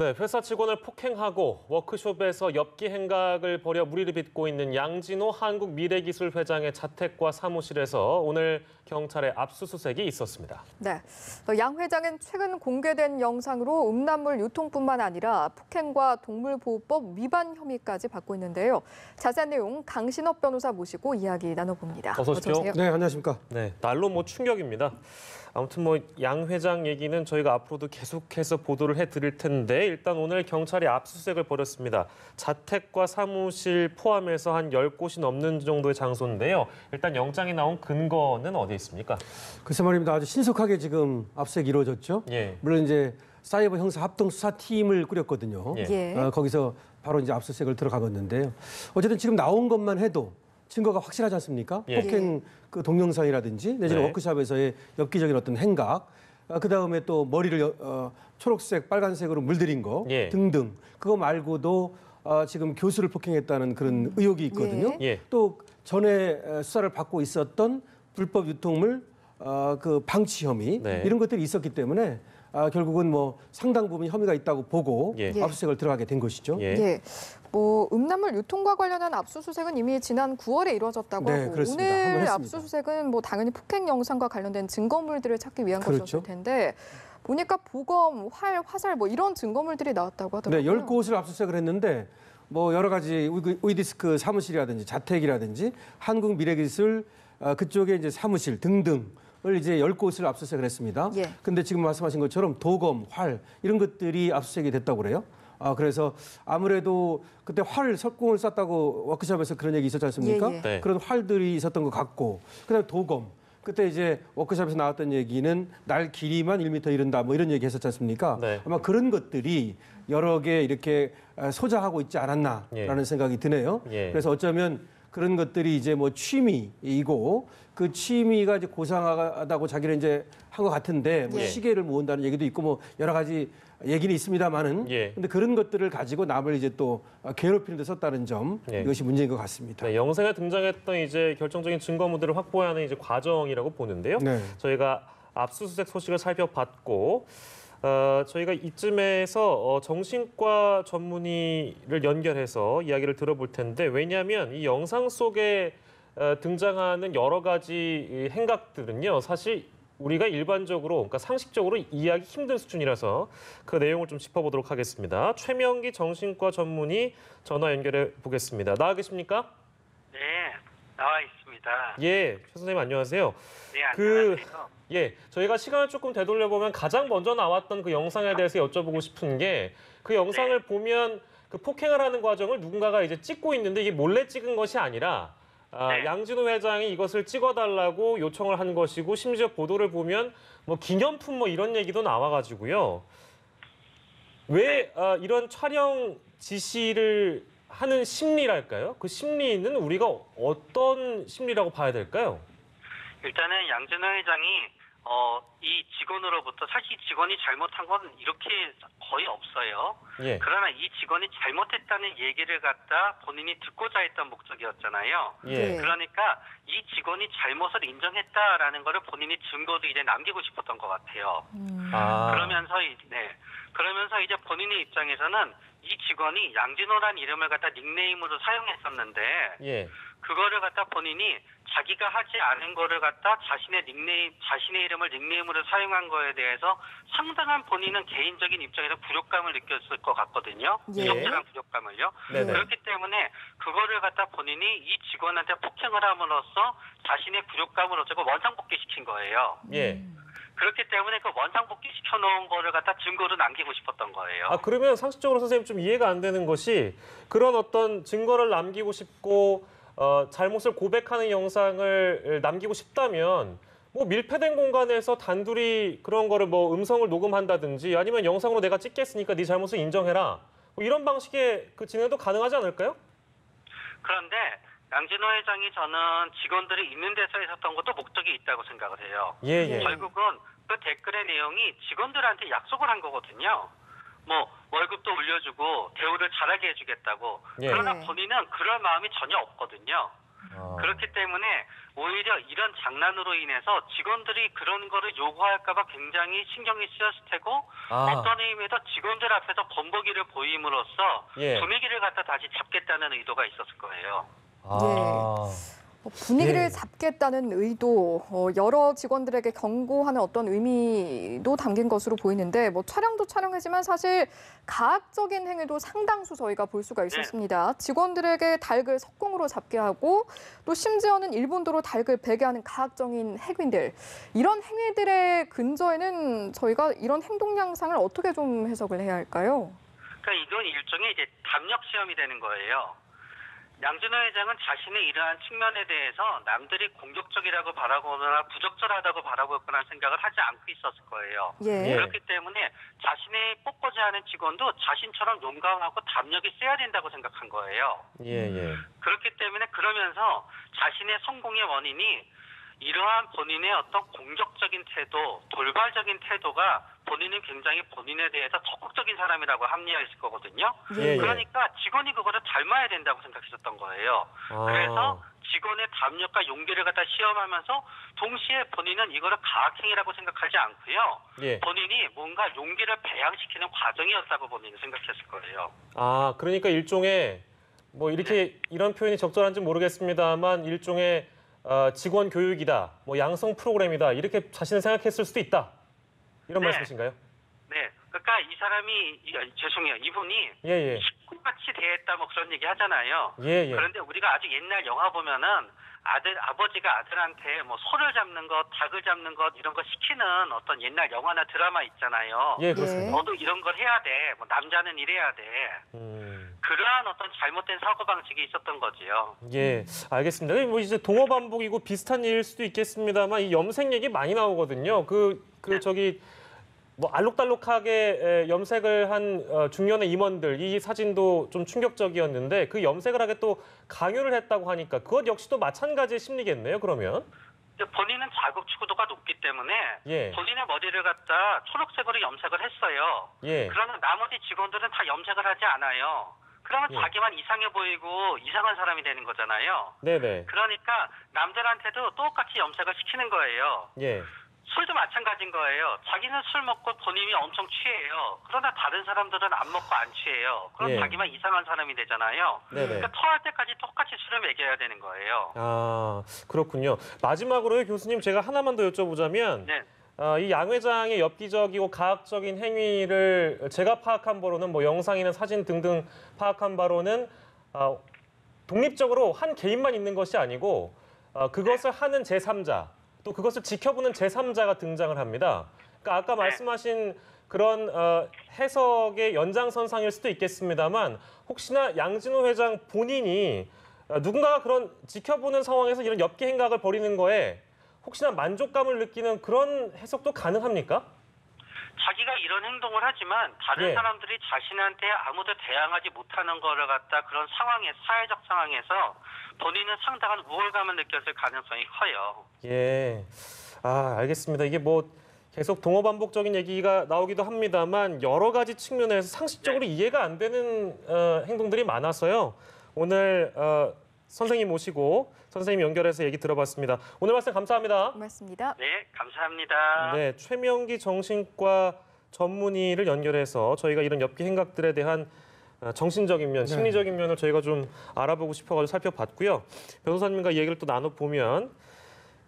네, 회사 직원을 폭행하고 워크숍에서 엽기 행각을 벌여 물의를 빚고 있는 양진호 한국미래기술회장의 자택과 사무실에서 오늘 경찰의 압수수색이 있었습니다. 네, 양 회장은 최근 공개된 영상으로 음란물 유통뿐만 아니라 폭행과 동물보호법 위반 혐의까지 받고 있는데요. 자세한 내용 강신업 변호사 모시고 이야기 나눠봅니다. 어서 오십시오. 네, 안녕하십니까. 네, 날로 충격입니다. 아무튼 양 회장 얘기는 저희가 앞으로도 계속해서 보도를 해드릴 텐데 일단 오늘 경찰이 압수수색을 벌였습니다. 자택과 사무실 포함해서 한 10곳이 넘는 정도의 장소인데요. 일단 영장이 나온 근거는 어디에 있습니까? 글쎄 말입니다. 아주 신속하게 지금 압수수색이 이루어졌죠. 예. 물론 이제 사이버 형사 합동 수사팀을 꾸렸거든요. 예. 거기서 바로 이제 압수수색을 들어가봤는데요. 어쨌든 지금 나온 것만 해도 증거가 확실하지 않습니까? 예. 폭행 그 동영상이라든지 내지는 네. 워크숍에서의 엽기적인 어떤 행각, 그다음에 또 머리를 초록색, 빨간색으로 물들인 거 예. 등등. 그거 말고도 지금 교수를 폭행했다는 그런 의혹이 있거든요. 예. 또 전에 수사를 받고 있었던 불법 유통물 그 방치 혐의 네. 이런 것들이 있었기 때문에 결국은 상당 부분 혐의가 있다고 보고 예. 압수수색을 들어가게 된 것이죠. 예. 예, 음란물 유통과 관련한 압수수색은 이미 지난 9월에 이루어졌다고 네, 하고 그렇습니다. 한번 오늘 했습니다. 압수수색은 당연히 폭행 영상과 관련된 증거물들을 찾기 위한 그렇죠. 것이었을 텐데 보니까 보검, 활, 화살 이런 증거물들이 나왔다고 네, 하더라고요. 10곳을 압수수색을 했는데 여러 가지 우이디스크 사무실이라든지 자택이라든지 한국미래기술 그쪽에 이제 사무실 등등을 이제 10곳을 압수수색을 했습니다. 예. 근데 지금 말씀하신 것처럼 도검, 활 이런 것들이 압수수색이 됐다고 그래요. 그래서 아무래도 그때 활 석궁을 쐈다고 워크숍에서 그런 얘기 있었지 않습니까? 예, 예. 네. 그런 활들이 있었던 것 같고 그다음에 도검. 그때 이제 워크숍에서 나왔던 얘기는 날 길이만 1m 이른다 이런 얘기 했었지 않습니까? 네. 아마 그런 것들이 여러 개 이렇게 소자하고 있지 않았나라는 예. 생각이 드네요. 예. 그래서 어쩌면 그런 것들이 이제 취미이고 그 취미가 이제 고상하다고 자기는 이제 한 것 같은데 예. 시계를 모은다는 얘기도 있고 여러 가지 얘기는 있습니다만은 예. 근데 그런 것들을 가지고 남을 이제 또 괴롭히는 데 썼다는 점 예. 이것이 문제인 것 같습니다. 네, 영상에 등장했던 이제 결정적인 증거물들을 확보하는 이제 과정이라고 보는데요. 네. 저희가 압수수색 소식을 살펴봤고 저희가 이쯤에서 정신과 전문의를 연결해서 이야기를 들어볼 텐데 왜냐하면 이 영상 속에 등장하는 여러 가지 이 행각들은요. 사실 우리가 일반적으로, 그러니까 상식적으로 이해하기 힘든 수준이라서 그 내용을 좀 짚어보도록 하겠습니다. 최명기 정신과 전문의 전화 연결해 보겠습니다. 나와 계십니까? 네, 나와 있습니다. 예, 최 선생님 안녕하세요. 네, 안녕하세요. 예, 저희가 시간을 조금 되돌려보면 가장 먼저 나왔던 그 영상에 대해서 여쭤보고 싶은 게 그 영상을 네. 보면 그 폭행을 하는 과정을 누군가가 이제 찍고 있는데 이게 몰래 찍은 것이 아니라 네. 양진호 회장이 이것을 찍어달라고 요청을 한 것이고 심지어 보도를 보면 기념품 이런 얘기도 나와가지고요. 왜 이런 촬영 지시를 하는 심리랄까요? 그 심리는 우리가 어떤 심리라고 봐야 될까요? 일단은 양진호 회장이 이 직원으로부터 사실 직원이 잘못한 건 이렇게 거의 없어요. 예. 그러나 이 직원이 잘못했다는 얘기를 갖다 본인이 듣고자 했던 목적이었잖아요. 예. 네. 그러니까 이 직원이 잘못을 인정했다라는 거를 본인이 증거도 이제 남기고 싶었던 것 같아요. 그러면서 이제 본인의 입장에서는 이 직원이 양진호란 이름을 갖다 닉네임으로 사용했었는데 예. 그거를 갖다 본인이 자기가 하지 않은 거를 갖다 자신의 이름을 닉네임으로 사용한 거에 대해서 상당한 본인은 개인적인 입장에서 굴욕감을 느꼈을 것 같거든요. 예. 적절한 굴욕감을요. 네네. 그렇기 때문에 그거를 갖다 본인이 이 직원한테 폭행을 함으로써 자신의 굴욕감을 어쩌고 원상복귀시킨 거예요. 예. 그렇기 때문에 그 원상복귀 시켜놓은 거를 갖다 증거로 남기고 싶었던 거예요. 그러면 상식적으로 선생님 좀 이해가 안 되는 것이 그런 어떤 증거를 남기고 싶고 잘못을 고백하는 영상을 남기고 싶다면 밀폐된 공간에서 단둘이 그런 거를 음성을 녹음한다든지 아니면 영상으로 내가 찍겠으니까 네 잘못을 인정해라. 이런 방식의 그 진행도 가능하지 않을까요? 그런데 양진호 회장이 저는 직원들이 있는 데서 있었던 것도 목적이 있다고 생각을 해요. 예. 결국은 그 댓글의 내용이 직원들한테 약속을 한 거거든요. 월급도 올려주고 대우를 잘하게 해주겠다고. 예. 그러나 네. 본인은 그럴 마음이 전혀 없거든요. 그렇기 때문에 오히려 이런 장난으로 인해서 직원들이 그런 거를 요구할까봐 굉장히 신경이 쓰였을 테고 어떤 의미에서 직원들 앞에서 번복이를 보임으로써 예. 분위기를 갖다 다시 잡겠다는 의도가 있었을 거예요. 분위기를 네. 잡겠다는 의도, 여러 직원들에게 경고하는 어떤 의미도 담긴 것으로 보이는데 촬영도 촬영이지만 사실 가학적인 행위도 상당수 저희가 볼 수가 있었습니다. 직원들에게 닭을 석궁으로 잡게 하고 또 심지어는 일본도로 닭을 베게 하는 가학적인 행위들. 이런 행위들의 근저에는 저희가 이런 행동 양상을 어떻게 좀 해석을 해야 할까요? 그러니까 이건 일종의 이제 담력 시험이 되는 거예요. 양진호 회장은 자신의 이러한 측면에 대해서 남들이 공격적이라고 바라보거나 부적절하다고 바라보거나 생각을 하지 않고 있었을 거예요. 예. 그렇기 때문에 자신의 뽑고자 하는 직원도 자신처럼 용감하고 담력이 세야 된다고 생각한 거예요. 예. 그렇기 때문에 그러면서 자신의 성공의 원인이 이러한 본인의 어떤 공격적인 태도, 돌발적인 태도가 본인은 굉장히 본인에 대해서 적극적인 사람이라고 합리화했을 거거든요. 예. 그러니까 직원이 그거를 닮아야 된다고 생각했었던 거예요. 그래서 직원의 담력과 용기를 갖다 시험하면서 동시에 본인은 이거를 가학행위라고 생각하지 않고요. 예. 본인이 뭔가 용기를 배양시키는 과정이었다고 본인은 생각했을 거예요. 그러니까 일종의 뭐 이렇게 이런 표현이 적절한지 모르겠습니다만 일종의 직원 교육이다, 뭐 양성 프로그램이다 이렇게 자신은 생각했을 수도 있다 이런 말씀이신가요? 네, 그러니까 이 사람이 죄송해요, 이분이 예. 식구같이 대했다 뭐 그런 얘기 하잖아요. 예. 그런데 우리가 아주 옛날 영화 보면은 아버지가 아들한테 뭐 소를 잡는 것, 닭을 잡는 것 이런 거 시키는 어떤 옛날 영화나 드라마 있잖아요. 예, 그렇습니다. 너도 이런 걸 해야 돼. 뭐 남자는 이래야 돼. 그러한 어떤 잘못된 사고 방식이 있었던 거지요. 예, 알겠습니다. 뭐 이제 동어 반복이고 비슷한 일일 수도 있겠습니다만 이 염색 얘기 많이 나오거든요. 저기 뭐 알록달록하게 염색을 한 중년의 임원들 이 사진도 좀 충격적이었는데 그 염색을 하게 또 강요를 했다고 하니까 그것 역시도 마찬가지의 심리겠네요. 그러면 본인은 자국 추구도가 높기 때문에 예. 본인의 머리를 갖다 초록색으로 염색을 했어요. 예. 그러나 나머지 직원들은 다 염색을 하지 않아요. 그러면 예. 자기만 이상해 보이고 이상한 사람이 되는 거잖아요. 네네. 그러니까 남들한테도 똑같이 염색을 시키는 거예요. 예. 술도 마찬가지인 거예요. 자기는 술 먹고 본인이 엄청 취해요. 그러나 다른 사람들은 안 먹고 안 취해요. 그럼 예. 자기만 이상한 사람이 되잖아요. 네네. 그러니까 토할 때까지 똑같이 술을 먹여야 되는 거예요. 그렇군요. 마지막으로요, 교수님 제가 하나만 더 여쭤보자면 네. 이 양 회장의 엽기적이고 가학적인 행위를 제가 파악한 바로는 뭐 영상이나 사진 등등 파악한 바로는 독립적으로 한 개인만 있는 것이 아니고 그것을 하는 제3자 또 그것을 지켜보는 제3자가 등장을 합니다. 그러니까 아까 말씀하신 그런 해석의 연장선상일 수도 있겠습니다만 혹시나 양진호 회장 본인이 누군가가 그런 지켜보는 상황에서 이런 엽기 행각을 벌이는 거에 혹시나 만족감을 느끼는 그런 해석도 가능합니까? 자기가 이런 행동을 하지만 다른 예. 사람들이 자신한테 아무도 대항하지 못하는 거를 갖다 그런 상황에 사회적 상황에서 본인은 상당한 우월감을 느꼈을 가능성이 커요. 예, 알겠습니다. 이게 뭐 계속 동어 반복적인 얘기가 나오기도 합니다만 여러 가지 측면에서 상식적으로 이해가 안 되는 행동들이 많아서요. 오늘 선생님 모시고 선생님 연결해서 얘기 들어봤습니다. 오늘 말씀 감사합니다. 고맙습니다. 네, 감사합니다. 네, 최명기 정신과 전문의를 연결해서 저희가 이런 엽기 행각들에 대한 정신적인 면, 심리적인 면을 저희가 좀 알아보고 싶어가지고 살펴봤고요. 변호사님과 얘기를 또 나눠보면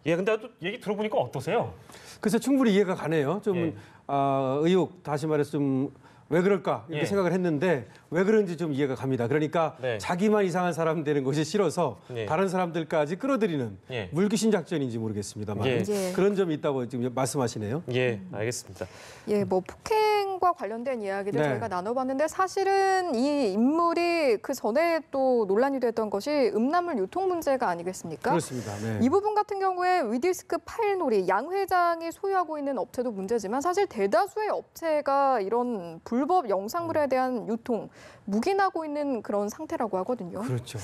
근데 또 얘기 들어보니까 어떠세요? 그래서 충분히 이해가 가네요. 좀 예. 의혹 다시 말해서 좀 왜 그럴까 이렇게 예. 생각을 했는데 왜 그런지 좀 이해가 갑니다. 그러니까 네. 자기만 이상한 사람 되는 것이 싫어서 네. 다른 사람들까지 끌어들이는 예. 물귀신 작전인지 모르겠습니다만 예. 예. 그런 점이 있다고 지금 말씀하시네요. 예, 알겠습니다. 예, 뭐 폭행과 관련된 이야기들 네. 저희가 나눠봤는데 사실은 이 인물이 그 전에 또 논란이 됐던 것이 음란물 유통 문제가 아니겠습니까? 그렇습니다. 네. 이 부분 같은 경우에 위디스크 파일놀이 양 회장이 소유하고 있는 업체도 문제지만 사실 대다수의 업체가 이런 불법 영상물에 대한 유통 묵인하고 있는 그런 상태라고 하거든요. 그렇죠.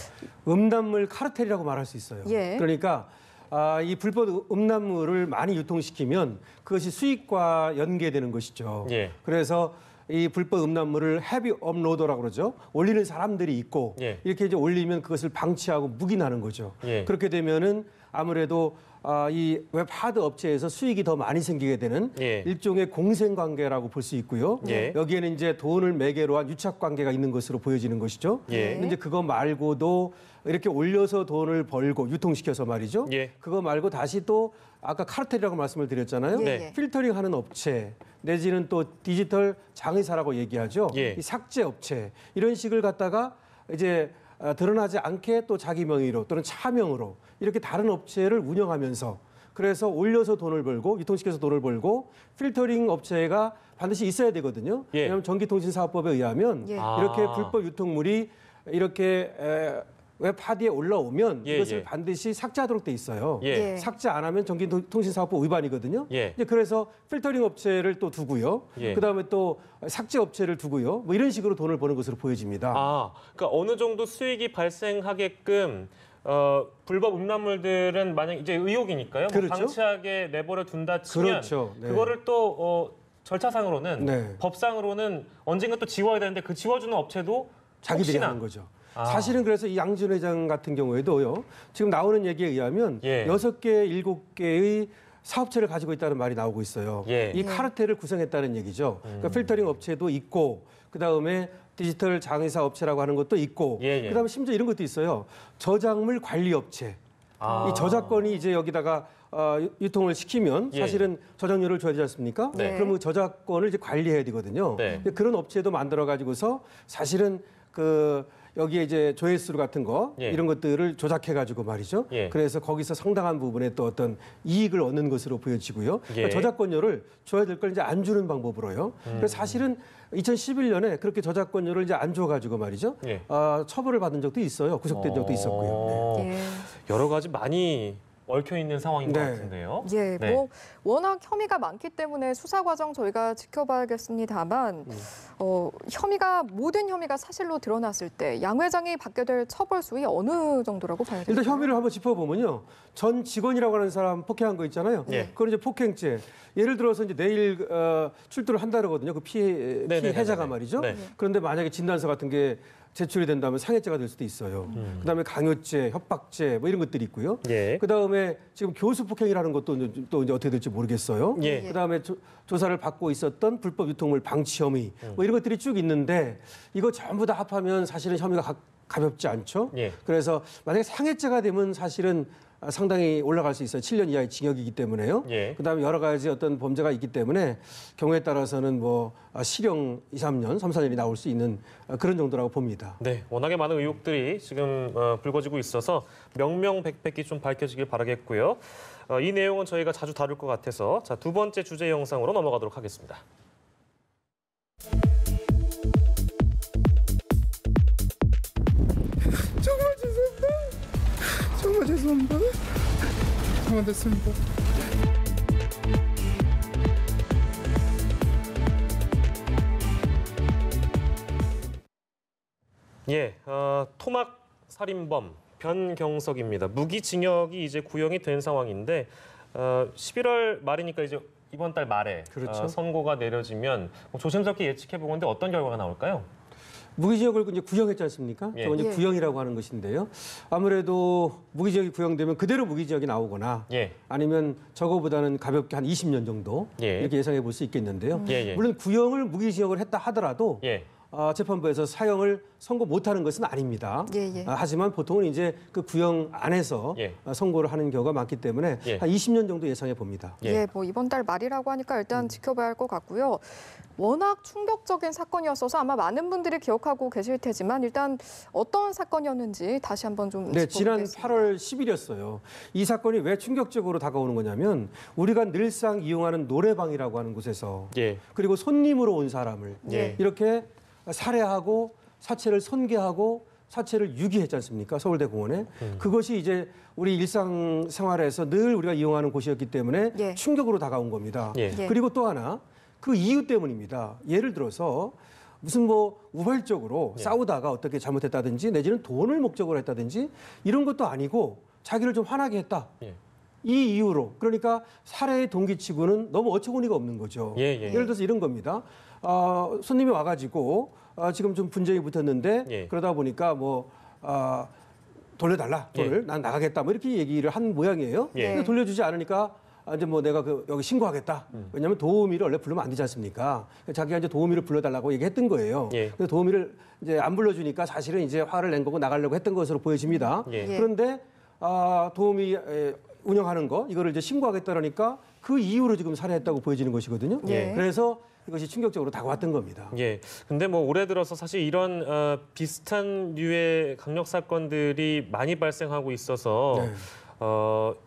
음란물 카르텔이라고 말할 수 있어요. 예. 그러니까 이 불법 음란물을 많이 유통시키면 그것이 수익과 연계되는 것이죠. 예. 그래서 이 불법 음란물을 헤비 업로더라고 그러죠. 올리는 사람들이 있고 예. 이렇게 이제 올리면 그것을 방치하고 묵인하는 거죠. 예. 그렇게 되면은 아무래도 이 웹 하드 업체에서 수익이 더 많이 생기게 되는 예. 일종의 공생 관계라고 볼 수 있고요. 예. 여기에는 이제 돈을 매개로 한 유착 관계가 있는 것으로 보여지는 것이죠. 예. 근데 이제 그거 말고도 이렇게 올려서 돈을 벌고 유통시켜서 말이죠. 예. 그거 말고 다시 또 아까 카르텔이라고 말씀을 드렸잖아요. 네. 필터링하는 업체 내지는 또 디지털 장의사라고 얘기하죠. 예. 이 삭제 업체 이런 식을 갖다가 이제 드러나지 않게 또 자기 명의로 또는 차명으로 이렇게 다른 업체를 운영하면서 그래서 올려서 돈을 벌고 유통시켜서 돈을 벌고 필터링 업체가 반드시 있어야 되거든요. 예. 왜냐하면 전기통신사업법에 의하면 예. 이렇게 아. 불법 유통물이 이렇게 웹 하드에 올라오면 예, 이것을 예. 반드시 삭제하도록 돼 있어요. 예. 예. 삭제 안 하면 전기통신사업법 위반이거든요. 예. 이제 그래서 필터링 업체를 또 두고요. 예. 그다음에 또 삭제 업체를 두고요. 뭐 이런 식으로 돈을 버는 것으로 보여집니다. 아, 그러니까 어느 정도 수익이 발생하게끔 불법 음란물들은 만약 이제 의혹이니까요. 뭐 그렇죠. 방치하게 내버려 둔다 치면 그렇죠. 네. 그거를 또 절차상으로는 네. 법상으로는 언젠가 또 지워야 되는데 그 지워주는 업체도 자기들이 혹시나 하는 거죠. 아. 사실은 그래서 이 양준 회장 같은 경우에도요. 지금 나오는 얘기에 의하면 예. 6개, 7개의 사업체를 가지고 있다는 말이 나오고 있어요. 예. 이 카르텔을 구성했다는 얘기죠. 그러니까 필터링 업체도 있고 그다음에 디지털 장의사 업체라고 하는 것도 있고 예, 예. 그다음에 심지어 이런 것도 있어요. 저작물 관리 업체. 아. 이 저작권이 이제 여기다가 유통을 시키면 예. 사실은 저작료를 줘야 되지 않습니까? 네. 그럼 그 저작권을 이제 관리해야 되거든요. 네. 그런 업체도 만들어 가지고서 사실은 여기에 이제 조회수 같은 거 예. 이런 것들을 조작해 가지고 말이죠. 예. 그래서 거기서 상당한 부분에 또 어떤 이익을 얻는 것으로 보여지고요. 예. 그러니까 저작권료를 줘야 될 걸 이제 안 주는 방법으로요. 그래서 사실은 2011년에 그렇게 저작권료를 이제 안 줘 가지고 말이죠. 예. 처벌을 받은 적도 있어요. 구속된 적도 있었고요. 네. 예. 여러 가지 많이 얽혀 있는 상황인 것 네. 같은데요. 예, 네. 뭐 워낙 혐의가 많기 때문에 수사 과정 저희가 지켜봐야겠습니다만 모든 혐의가 사실로 드러났을 때 양 회장이 받게 될 처벌 수위 어느 정도라고 봐야 될까요? 일단 혐의를 한번 짚어보면요. 전 직원이라고 하는 사람 폭행한 거 있잖아요. 예. 그건 이제 폭행죄. 예를 들어서 이제 내일 출두를 한다거든요. 그 피해자가 말이죠. 네. 그런데 만약에 진단서 같은 게 제출이 된다면 상해죄가 될 수도 있어요. 그다음에 강요죄, 협박죄 뭐 이런 것들이 있고요. 예. 그다음에 지금 교수 폭행이라는 것도 또 이제 어떻게 될지 모르겠어요. 예. 그다음에 조사를 받고 있었던 불법 유통물 방치 혐의 뭐 이런 것들이 쭉 있는데 이거 전부 다 합하면 사실은 혐의가 가볍지 않죠. 예. 그래서 만약에 상해죄가 되면 사실은 상당히 올라갈 수 있어요. 7년 이하의 징역이기 때문에요. 예. 그다음에 여러 가지 어떤 범죄가 있기 때문에 경우에 따라서는 뭐 실형 2, 3년, 3, 4년이 나올 수 있는 그런 정도라고 봅니다. 네, 워낙에 많은 의혹들이 지금 불거지고 있어서 명명백백히 좀 밝혀지길 바라겠고요. 이 내용은 저희가 자주 다룰 것 같아서 자, 두 번째 주제 영상으로 넘어가도록 하겠습니다. 정말 죄송합니다. 정말 죄송합니다. 잘못했습니다. 예, 토막 살인범 변경석입니다. 무기징역이 이제 구형이 된 상황인데 11월 말이니까 이제 이번 달 말에 그렇죠. 선고가 내려지면 조심스럽게 예측해 보건데 어떤 결과가 나올까요? 무기징역을 이제 구형했지 않습니까? 예. 저건 이제 예. 구형이라고 하는 것인데요. 아무래도 무기징역이 구형되면 그대로 무기징역이 나오거나 예, 아니면 저거보다는 가볍게 한 20년 정도 예. 이렇게 예상해 볼 수 있겠는데요. 예, 예. 물론 구형을 무기징역을 했다 하더라도 예, 재판부에서 사형을 선고 못하는 것은 아닙니다. 예, 예. 하지만 보통은 이제 그 구형 안에서 예. 선고를 하는 경우가 많기 때문에 예. 한 20년 정도 예상해 봅니다. 예. 예, 뭐 이번 달 말이라고 하니까 일단 지켜봐야 할 것 같고요. 워낙 충격적인 사건이었어서 아마 많은 분들이 기억하고 계실 테지만 일단 어떤 사건이었는지 다시 한번 좀 네, 지난 짚어보겠습니다. 8월 10일이었어요. 이 사건이 왜 충격적으로 다가오는 거냐면 우리가 늘상 이용하는 노래방이라고 하는 곳에서 예, 그리고 손님으로 온 사람을 예. 이렇게 살해하고 사체를 손괴하고 사체를 유기했지 않습니까? 서울대 공원에. 그것이 이제 우리 일상생활에서 늘 우리가 이용하는 곳이었기 때문에 예. 충격으로 다가온 겁니다. 예. 예. 그리고 또 하나 그 이유 때문입니다. 예를 들어서 무슨 뭐 우발적으로 예. 싸우다가 어떻게 잘못했다든지 내지는 돈을 목적으로 했다든지 이런 것도 아니고 자기를 좀 화나게 했다. 예. 이 이유로 그러니까 살해의 동기치고는 너무 어처구니가 없는 거죠. 예, 예. 예를 들어서 이런 겁니다. 손님이 와가지고 지금 좀 분쟁이 붙었는데 예. 그러다 보니까 뭐 돌려달라 돈을 난 나가겠다 뭐 이렇게 얘기를 한 모양이에요. 예. 근데 돌려주지 않으니까 이제 뭐 내가 여기 신고하겠다. 왜냐하면 도우미를 원래 부르면 안 되지 않습니까? 자기가 이제 도우미를 불러달라고 얘기했던 거예요. 예. 근데 도우미를 이제 안 불러주니까 사실은 이제 화를 낸 거고 나가려고 했던 것으로 보여집니다. 예. 그런데 도우미 운영하는 거 이거를 이제 신고하겠다라니까 그 이유로 지금 살해했다고 보여지는 것이거든요. 예. 그래서 이것이 충격적으로 다가왔던 겁니다. 예. 근데 뭐 올해 들어서 사실 이런 비슷한 류의 강력 사건들이 많이 발생하고 있어서 네.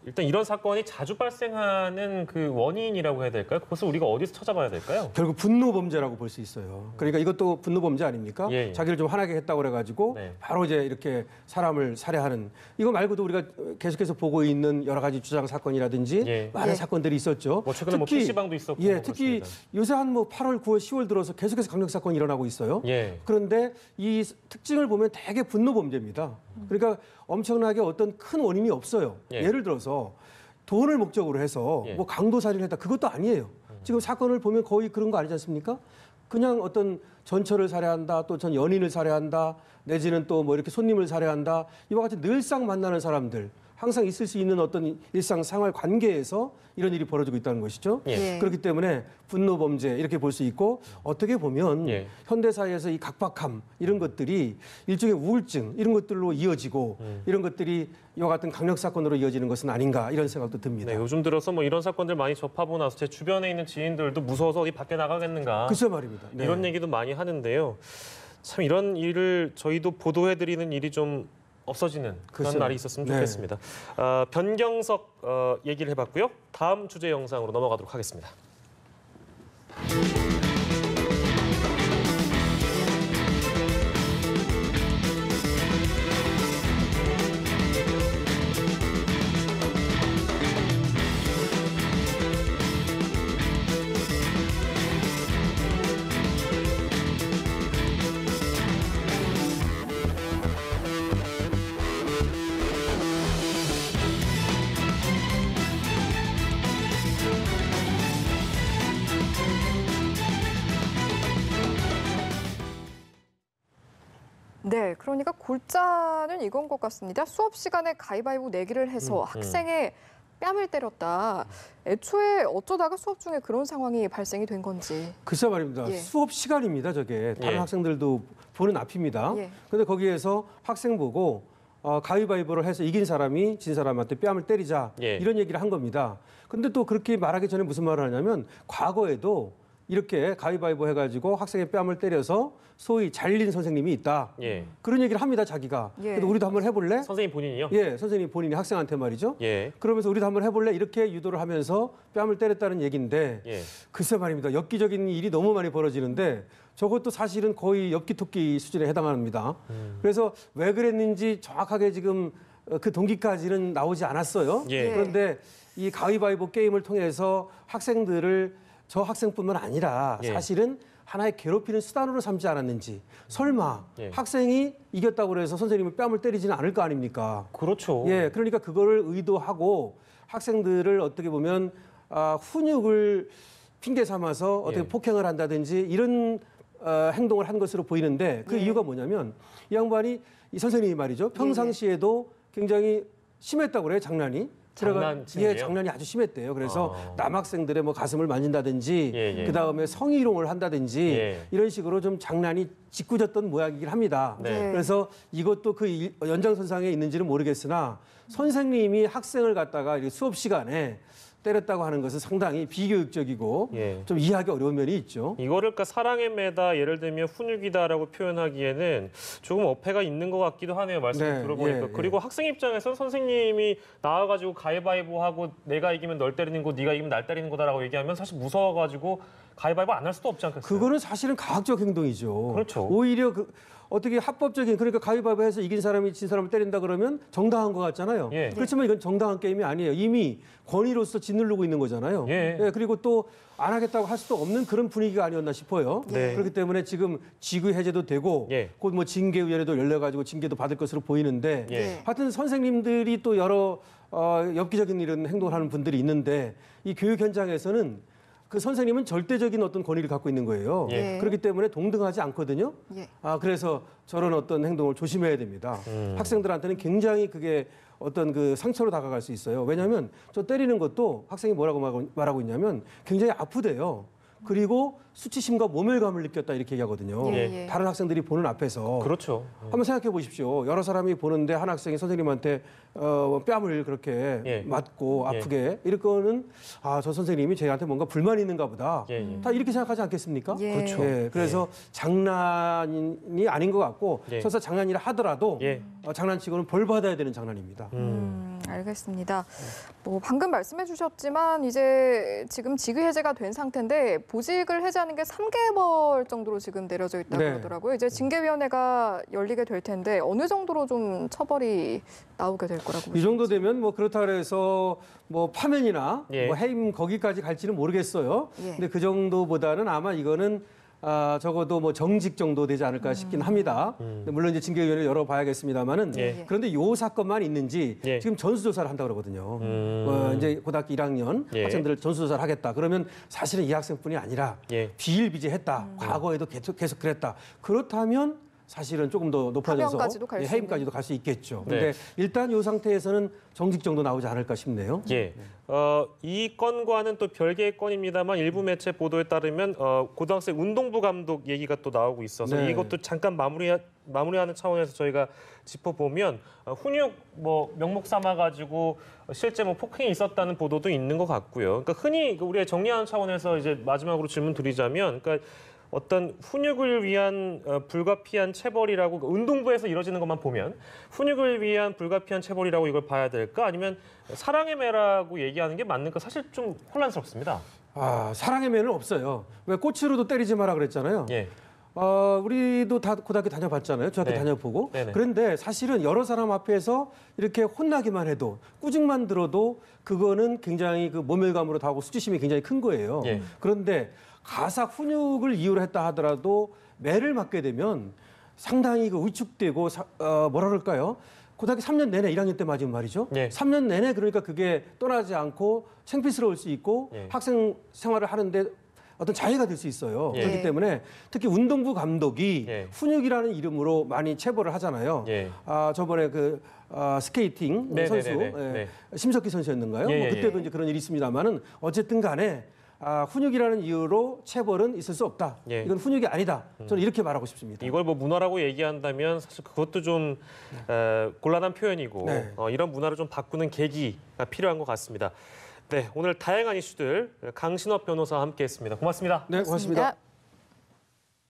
일단 이런 사건이 자주 발생하는 그 원인이라고 해야 될까요? 그것을 우리가 어디서 찾아봐야 될까요? 결국 분노 범죄라고 볼 수 있어요. 그러니까 이것도 분노 범죄 아닙니까? 예. 자기를 좀 화나게 했다고 그래가지고 네. 바로 이제 이렇게 사람을 살해하는 이거 말고도 우리가 계속해서 보고 있는 여러 가지 주장 사건이라든지 예. 많은 예. 사건들이 있었죠. 뭐 최근에 뭐 PC방도 있었고 예, 뭐 특히 그렇습니다. 요새 한 뭐 8월, 9월, 10월 들어서 계속해서 강력 사건이 일어나고 있어요. 예. 그런데 이 특징을 보면 대개 분노 범죄입니다. 그러니까 엄청나게 어떤 큰 원인이 없어요. 예. 예를 들어서 돈을 목적으로 해서 예. 뭐 강도살이를 했다. 그것도 아니에요. 지금 사건을 보면 거의 그런 거 아니지 않습니까? 그냥 어떤 전처를 살해한다, 또 전 연인을 살해한다, 내지는 또 뭐 이렇게 손님을 살해한다. 이와 같이 늘상 만나는 사람들, 항상 있을 수 있는 어떤 일상 생활 관계에서 이런 일이 벌어지고 있다는 것이죠. 예. 그렇기 때문에 분노 범죄 이렇게 볼 수 있고 어떻게 보면 예. 현대 사회에서 이 각박함 이런 것들이 일종의 우울증 이런 것들로 이어지고 이런 것들이 이와 같은 강력 사건으로 이어지는 것은 아닌가 이런 생각도 듭니다. 네, 요즘 들어서 뭐 이런 사건들 많이 접하고 나서 제 주변에 있는 지인들도 무서워서 어디 밖에 나가겠는가 글쎄 말입니다. 네. 이런 얘기도 많이 하는데요. 참 이런 일을 저희도 보도해드리는 일이 좀 없어지는 그런 글쎄요. 날이 있었으면 네. 좋겠습니다. 변경석 얘기를 해봤고요. 다음 주제 영상으로 넘어가도록 하겠습니다. 네, 그러니까 골자는 이건 것 같습니다. 수업 시간에 가위바위보 내기를 해서 학생의 뺨을 때렸다. 애초에 어쩌다가 수업 중에 그런 상황이 발생이 된 건지. 글쎄 말입니다. 예. 수업 시간입니다. 저게 다른 예. 학생들도 보는 앞입니다. 예. 그런데 거기에서 학생 보고 가위바위보를 해서 이긴 사람이 진 사람한테 뺨을 때리자 예. 이런 얘기를 한 겁니다. 근데 또 그렇게 말하기 전에 무슨 말을 하냐면 과거에도 이렇게 가위바위보 해가지고 학생의 뺨을 때려서 소위 잘린 선생님이 있다. 예. 그런 얘기를 합니다. 자기가. 예. 근데 우리도 한번 해볼래? 선생님 본인이요? 예, 선생님 본인이 학생한테 말이죠. 예. 그러면서 우리도 한번 해볼래? 이렇게 유도를 하면서 뺨을 때렸다는 얘기인데 예. 글쎄 말입니다. 엽기적인 일이 너무 많이 벌어지는데 저것도 사실은 거의 엽기토끼 수준에 해당합니다. 그래서 왜 그랬는지 정확하게 지금 그 동기까지는 나오지 않았어요. 예. 그런데 이 가위바위보 게임을 통해서 학생들을 저 학생뿐만 아니라 예. 사실은 하나의 괴롭히는 수단으로 삼지 않았는지 설마 예. 학생이 이겼다고 해서 선생님이 뺨을 때리지는 않을 거 아닙니까? 그렇죠. 예, 그러니까 그거를 의도하고 학생들을 어떻게 보면 훈육을 핑계 삼아서 어떻게 예. 폭행을 한다든지 이런 행동을 한 것으로 보이는데 그 예. 이유가 뭐냐면 이 양반이 이 선생님이 말이죠 평상시에도 굉장히 심했다고 그래요 장난이. 장난치는데요? 예, 장난이 아주 심했대요. 그래서 아. 남학생들의 뭐 가슴을 만진다든지 예, 예. 그 다음에 성희롱을 한다든지 예. 이런 식으로 좀 장난이 짓궂었던 모양이긴 합니다. 네. 그래서 이것도 그 연장선상에 있는지는 모르겠으나 선생님이 학생을 갖다가 이렇게 수업 시간에 때렸다고 하는 것은 상당히 비교육적이고 예. 좀 이해하기 어려운 면이 있죠. 이거를 그러니까 사랑의 매다 예를 들면 훈육이다라고 표현하기에는 조금 어폐가 있는 것 같기도 하네요. 말씀을 네, 들어보니까. 예, 예. 그리고 학생 입장에서는 선생님이 나와가지고 가위바위보 하고 내가 이기면 널 때리는 거, 네가 이기면 날 때리는 거다라고 얘기하면 사실 무서워가지고 가위바위보 안 할 수도 없지 않겠어요? 그거는 사실은 과학적 행동이죠. 그렇죠. 오히려 어떻게 합법적인 그러니까 가위바위보해서 이긴 사람이 진 사람을 때린다 그러면 정당한 것 같잖아요. 예. 그렇지만 이건 정당한 게임이 아니에요. 이미 권위로서 짓누르고 있는 거잖아요. 예. 그리고 또 안 하겠다고 할 수도 없는 그런 분위기가 아니었나 싶어요. 네. 그렇기 때문에 지금 직위 해제도 되고 예. 곧 뭐 징계위원회도 열려가지고 징계도 받을 것으로 보이는데 예. 하여튼 선생님들이 또 여러 엽기적인 이런 행동을 하는 분들이 있는데 이 교육 현장에서는 그 선생님은 절대적인 어떤 권위를 갖고 있는 거예요. 예. 그렇기 때문에 동등하지 않거든요. 예. 그래서 저런 어떤 행동을 조심해야 됩니다. 학생들한테는 굉장히 그게 어떤 그 상처로 다가갈 수 있어요. 왜냐하면 저 때리는 것도 학생이 뭐라고 말하고 있냐면 굉장히 아프대요. 그리고 수치심과 모멸감을 느꼈다 이렇게 얘기하거든요. 예. 다른 학생들이 보는 앞에서. 그렇죠. 한번 생각해 보십시오. 여러 사람이 보는데 한 학생이 선생님한테 뺨을 그렇게 예. 맞고 아프게 이럴 거는 저 선생님이 저희한테 뭔가 불만이 있는가 보다. 다 이렇게 생각하지 않겠습니까? 예. 그렇죠. 그래서 장난이 아닌 것 같고 예. 설사 장난이라 하더라도 예. 장난치고는 벌 받아야 되는 장난입니다. 알겠습니다. 뭐 방금 말씀해 주셨지만 이제 지금 직위 해제가 된 상태인데 보직을 해제하는 게 3개월 정도로 지금 내려져 있다고 네. 그러더라고요. 이제 징계위원회가 열리게 될 텐데 어느 정도로 좀 처벌이 나오게 될 거라고 이 보십니까? 정도 되면 뭐 그렇다 그래서 뭐 파면이나 예. 뭐 해임 거기까지 갈지는 모르겠어요. 예. 근데 그 정도보다는 아마 이거는 적어도 뭐 정직 정도 되지 않을까 싶긴 합니다. 근데 물론 이제 징계위원회를 열어봐야겠습니다만은 예. 그런데 요 사건만 있는지 예. 지금 전수조사를 한다 그러거든요. 이제 고등학교 1학년 예. 학생들을 전수조사를 하겠다. 그러면 사실은 이 학생뿐이 아니라 예. 비일비재했다. 과거에도 계속 그랬다. 그렇다면 사실은 조금 더 높아져서 파면까지도 갈 수 해임까지도 갈 수 있겠죠. 네. 근데 일단 이 상태에서는 정직 정도 나오지 않을까 싶네요. 예. 이 건과는 또 별개의 건입니다만 일부 매체 보도에 따르면 고등학생 운동부 감독 얘기가 또 나오고 있어서 네. 이것도 잠깐 마무리하는 차원에서 저희가 짚어보면 훈육 뭐 명목 삼아 가지고 실제 뭐 폭행이 있었다는 보도도 있는 것 같고요. 그러니까 흔히 우리가 정리하는 차원에서 이제 마지막으로 질문 드리자면, 그러니까 어떤 훈육을 위한 불가피한 체벌이라고 운동부에서 이루어지는 것만 보면 훈육을 위한 불가피한 체벌이라고 이걸 봐야 될까? 아니면 사랑의 매라고 얘기하는 게 맞는가? 사실 좀 혼란스럽습니다. 사랑의 매는 없어요. 왜 꼬치로도 때리지 마라 그랬잖아요. 예. 우리도 다 고등학교 다녀봤잖아요. 중학교 네. 다녀보고. 네네. 그런데 사실은 여러 사람 앞에서 이렇게 혼나기만 해도 꾸중만 들어도 그거는 굉장히 그 모멸감으로 다가오고 수치심이 굉장히 큰 거예요. 예. 그런데 가사 훈육을 이유로 했다 하더라도 매를 맞게 되면 상당히 그 위축되고 뭐라 그럴까요? 고등학교 3년 내내 1학년 때 맞으면 말이죠. 예. 3년 내내 그러니까 그게 떠나지 않고 창피스러울 수 있고 예. 학생 생활을 하는데 어떤 자해가 될 수 있어요. 예. 그렇기 때문에 특히 운동부 감독이 예. 훈육이라는 이름으로 많이 체벌을 하잖아요. 예. 저번에 그 스케이팅 네네네네. 선수 네. 심석희 선수였는가요? 예, 뭐 예, 그때도 예. 이제 그런 일이 있습니다만은 어쨌든 간에 훈육이라는 이유로 체벌은 있을 수 없다. 예. 이건 훈육이 아니다. 저는 이렇게 말하고 싶습니다. 이걸 뭐 문화라고 얘기한다면 사실 그것도 좀 곤란한 표현이고 네. 이런 문화를 좀 바꾸는 계기가 필요한 것 같습니다. 네, 오늘 다양한 이슈들 강신업 변호사와 함께했습니다. 고맙습니다. 네, 고맙습니다.